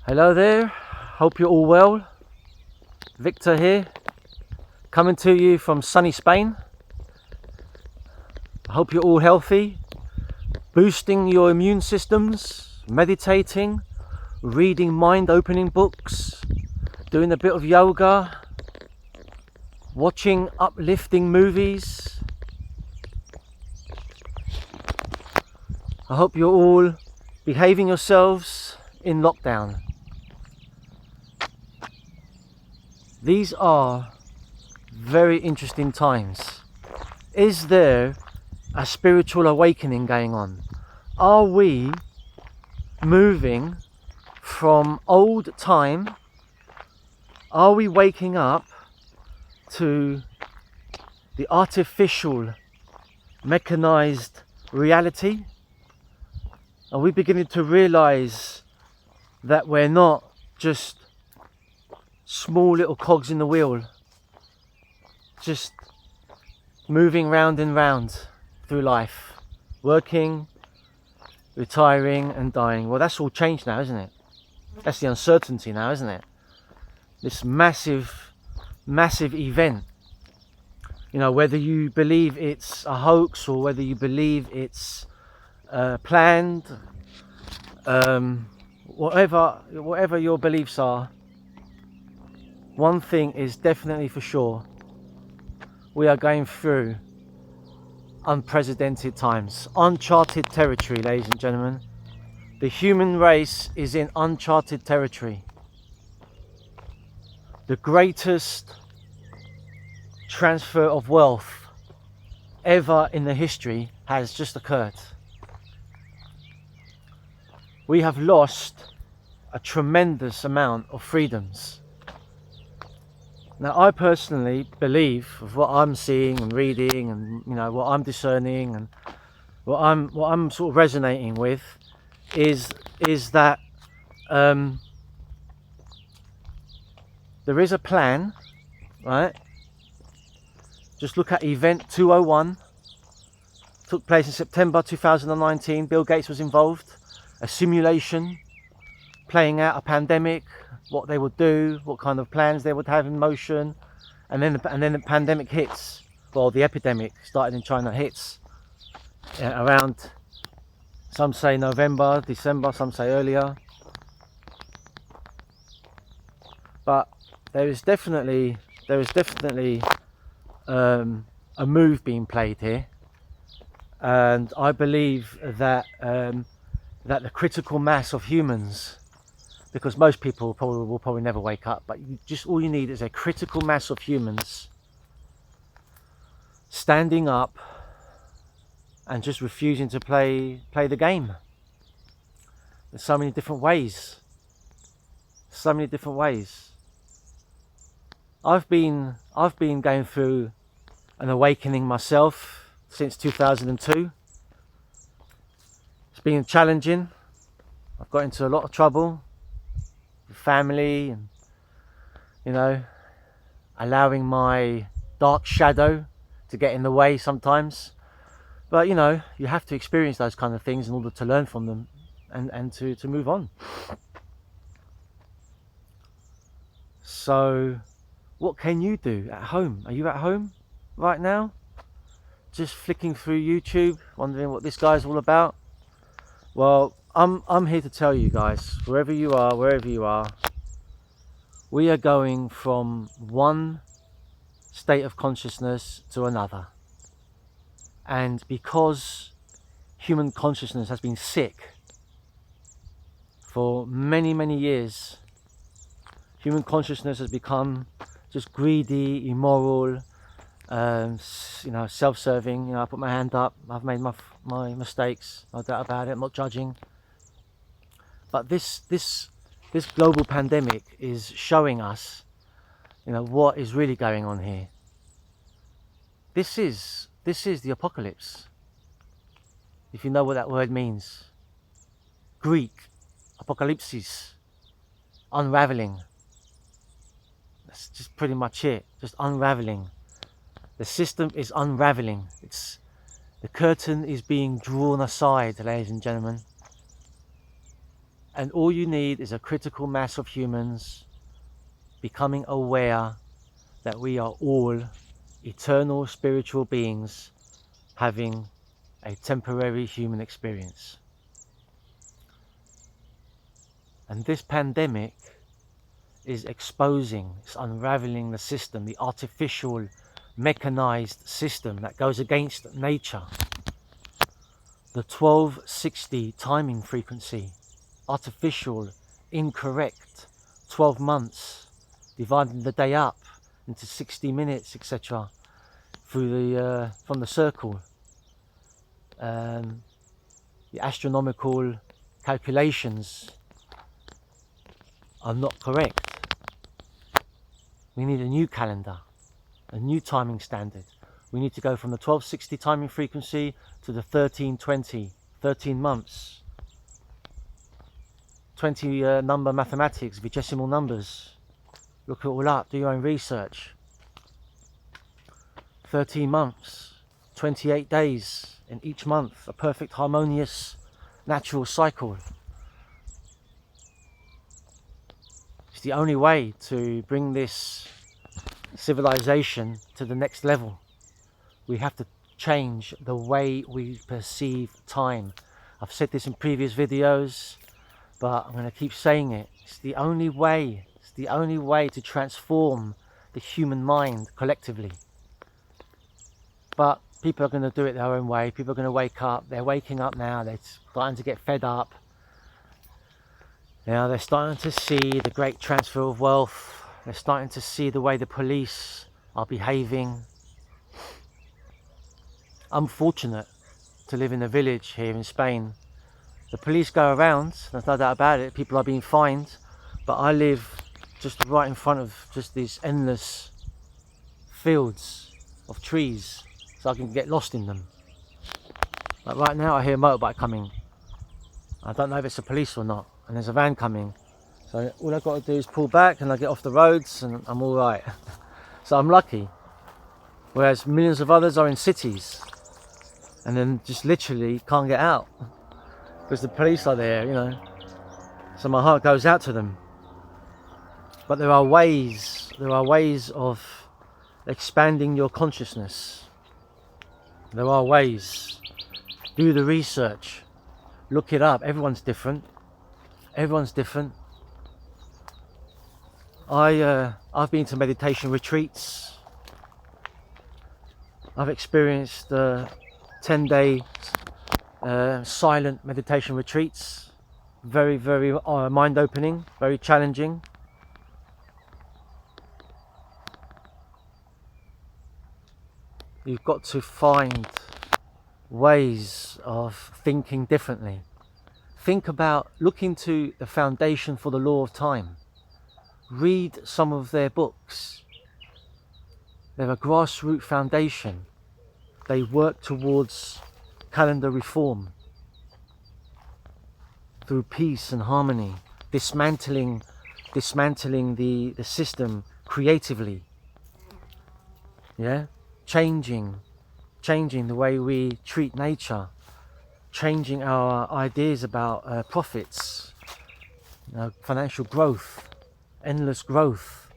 Hello there, hope you're all well. Victor here, coming to you from sunny Spain. I hope you're all healthy, boosting your immune systems, meditating, reading mind-opening books, doing a bit of yoga, watching uplifting movies. I hope you're all behaving yourselves in lockdown. These are very interesting times. Is there a spiritual awakening going on? Are we moving from old time? Are we waking up to the artificial, mechanized reality? Are we beginning to realize that we're not just small little cogs in the wheel, just moving round and round through life, working, retiring and dying? Well, that's all changed now, isn't it? That's the uncertainty now, isn't it? This massive event. You know, whether you believe it's a hoax or whether you believe it's planned, whatever your beliefs are, one thing is definitely for sure: we are going through unprecedented times, uncharted territory, ladies and gentlemen. The human race is in uncharted territory. The greatest transfer of wealth ever in the history has just occurred. We have lost a tremendous amount of freedoms. Now, I personally believe, of what I'm seeing and reading, and what I'm discerning, and what I'm sort of resonating with, is that there is a plan, right? Just look at Event 201. Took place in September 2019. Bill Gates was involved. A simulation playing out a pandemic, what they would do, what kind of plans they would have in motion, and then the pandemic hits. Well, the epidemic started in China, hits around, some say November, December, some say earlier. But there is definitely a move being played here, and I believe that that the critical mass of humans, because most people will probably never wake up, but all you need is a critical mass of humans standing up and just refusing to play the game. There's so many different ways. I've been going through an awakening myself since 2002. It's been challenging. I've got into a lot of trouble with family, and allowing my dark shadow to get in the way sometimes. But you have to experience those kind of things in order to learn from them and to move on. So what can you do at home? Are you at home right now, just flicking through YouTube, wondering what this guy's all about? Well, I'm here to tell you guys, wherever you are, we are going from one state of consciousness to another. And because human consciousness has been sick for many, many years, human consciousness has become just greedy, immoral, self-serving. I put my hand up. I've made my mistakes, no doubt about it. I'm not judging. But this global pandemic is showing us, what is really going on here. This is the apocalypse. If you know what that word means. Greek, apocalypsis, unraveling. That's just pretty much it. Just unraveling. The system is unraveling. The curtain is being drawn aside, ladies and gentlemen. And all you need is a critical mass of humans becoming aware that we are all eternal spiritual beings having a temporary human experience. And this pandemic is exposing, it's unraveling the system, the artificial, mechanized system that goes against nature. The 1260 timing frequency, artificial, incorrect, 12 months, dividing the day up into 60 minutes, etc. through the from the circle. The astronomical calculations are not correct. We need a new calendar, a new timing standard. We need to go from the 1260 timing frequency to the 1320, 13 months. 20 number mathematics, vigesimal numbers. Look it all up, do your own research. 13 months, 28 days in each month, a perfect harmonious natural cycle. It's the only way to bring this civilization to the next level. We have to change the way we perceive time. I've said this in previous videos, but I'm going to keep saying it. It's the only way. It's the only way to transform the human mind collectively. But people are going to do it their own way. People are going to wake up. They're waking up now. They're starting to get fed up. Now they're starting to see the great transfer of wealth. They're starting to see the way the police are behaving. I'm fortunate to live in a village here in Spain. The police go around, there's no doubt about it. People are being fined. But I live just right in front of just these endless fields of trees, so I can get lost in them. Like right now I hear a motorbike coming. I don't know if it's the police or not, and there's a van coming. So all I've got to do is pull back and I get off the roads and I'm all right. So I'm lucky. Whereas millions of others are in cities and then just literally can't get out because the police are there, you know. So my heart goes out to them. But there are ways of expanding your consciousness. There are ways. Do the research. Look it up. Everyone's different. Everyone's different. I've been to meditation retreats. I've experienced 10-day silent meditation retreats. Very, very mind-opening, very challenging. You've got to find ways of thinking differently. Look into the Foundation for the Law of Time. Read some of their books. They're a grassroots foundation. They work towards calendar reform through peace and harmony, dismantling the system creatively. Yeah? Changing the way we treat nature, changing our ideas about profits, financial growth, endless growth,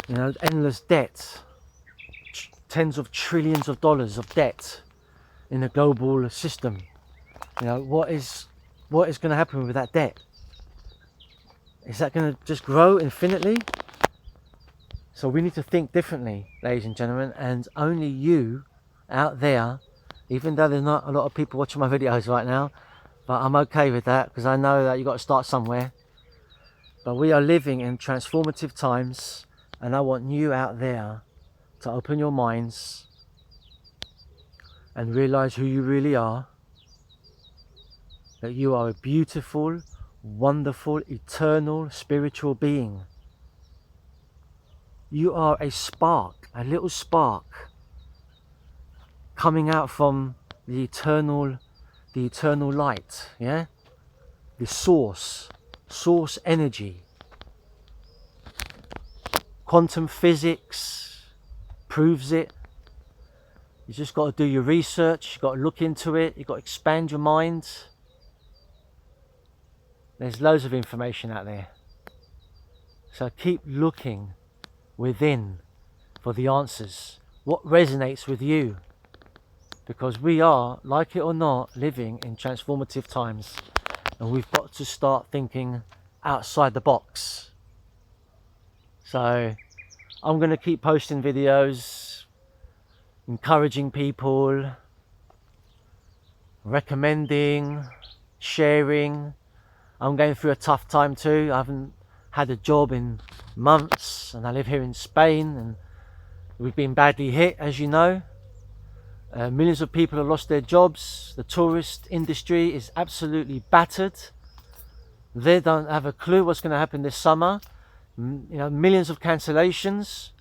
endless debt, tens of trillions of dollars of debt in a global system. What is going to happen with that debt? Is that going to just grow infinitely? So we need to think differently, ladies and gentlemen, and only you out there, even though there's not a lot of people watching my videos right now, but I'm okay with that because I know that you've got to start somewhere. But we are living in transformative times, and I want you out there to open your minds and realize who you really are, that you are a beautiful, wonderful, eternal, spiritual being. You are a spark, a little spark coming out from the eternal light, yeah? The source energy. Quantum physics proves it. You just got to do your research, you've got to look into it, you've got to expand your mind. There's loads of information out there. So keep looking within for the answers. What resonates with you? Because we are, like it or not, living in transformative times. And we've got to start thinking outside the box. So I'm going to keep posting videos, encouraging people, recommending, sharing. I'm going through a tough time too. I haven't had a job in months, and I live here in Spain, and we've been badly hit, as you know. Millions of people have lost their jobs. The tourist industry is absolutely battered. They don't have a clue what's going to happen this summer. You know, millions of cancellations.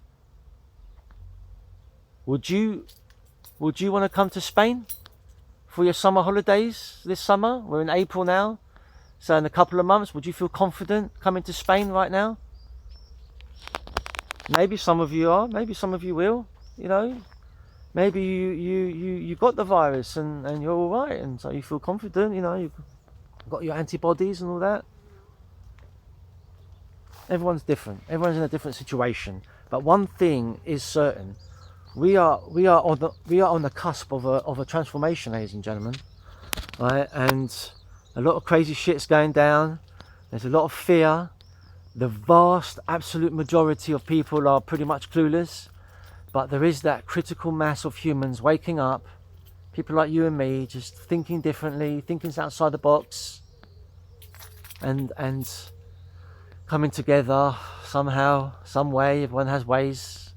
Would you want to come to Spain for your summer holidays this summer? We're in April now, so in a couple of months, would you feel confident coming to Spain right now? Maybe some of you are. Maybe some of you will. You know, maybe you got the virus and you're all right, and so you feel confident. You know, you've got your antibodies and all that. Everyone's different. Everyone's in a different situation. But one thing is certain: we are on the cusp of a transformation, ladies and gentlemen. Right? And a lot of crazy shit's going down. There's a lot of fear. The vast, absolute majority of people are pretty much clueless. But there is that critical mass of humans waking up. People like you and me, just thinking differently, thinking outside the box, and coming together somehow, some way. Everyone has ways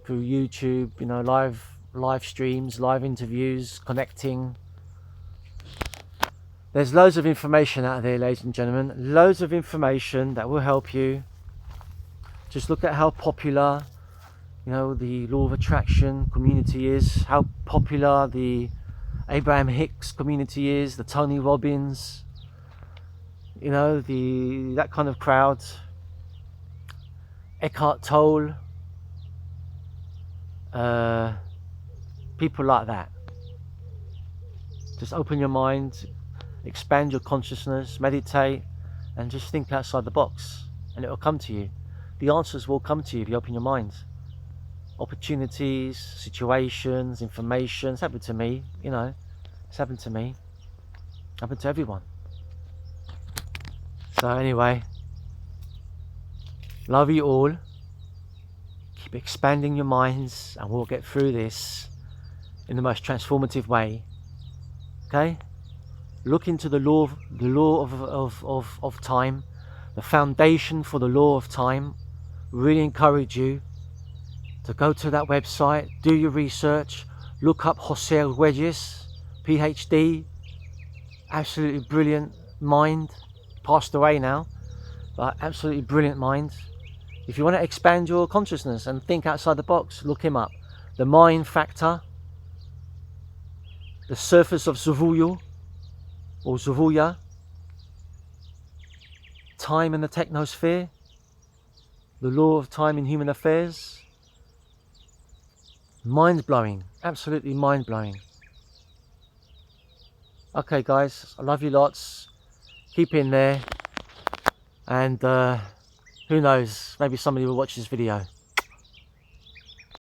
through YouTube, you know, live streams, live interviews, connecting. There's loads of information out there, ladies and gentlemen. Loads of information that will help you. Just look at how popular, you know, the law of attraction community is, how popular the Abraham Hicks community is, the Tony Robbins, you know, that kind of crowd. Eckhart Tolle, people like that. Just open your mind, expand your consciousness, meditate, and just think outside the box, and it will come to you. The answers will come to you if you open your mind. Opportunities, situations, information. It's happened to me, you know. It's happened to me. Happened to everyone. So anyway, love you all. Keep expanding your minds, and we'll get through this in the most transformative way. Okay? Look into the law of time, the foundation for the law of time. Really encourage you to go to that website, do your research, look up Jose Arguelles, PhD, absolutely brilliant mind, passed away now, but absolutely brilliant mind. If you want to expand your consciousness and think outside the box, look him up. The Mind Factor, the Surface of Zavuyo, or Zavuya, Time in the Technosphere, the Law of Time in Human Affairs. Mind-blowing, absolutely mind-blowing. Okay guys, I love you lots. Keep in there, and who knows, maybe somebody will watch this video.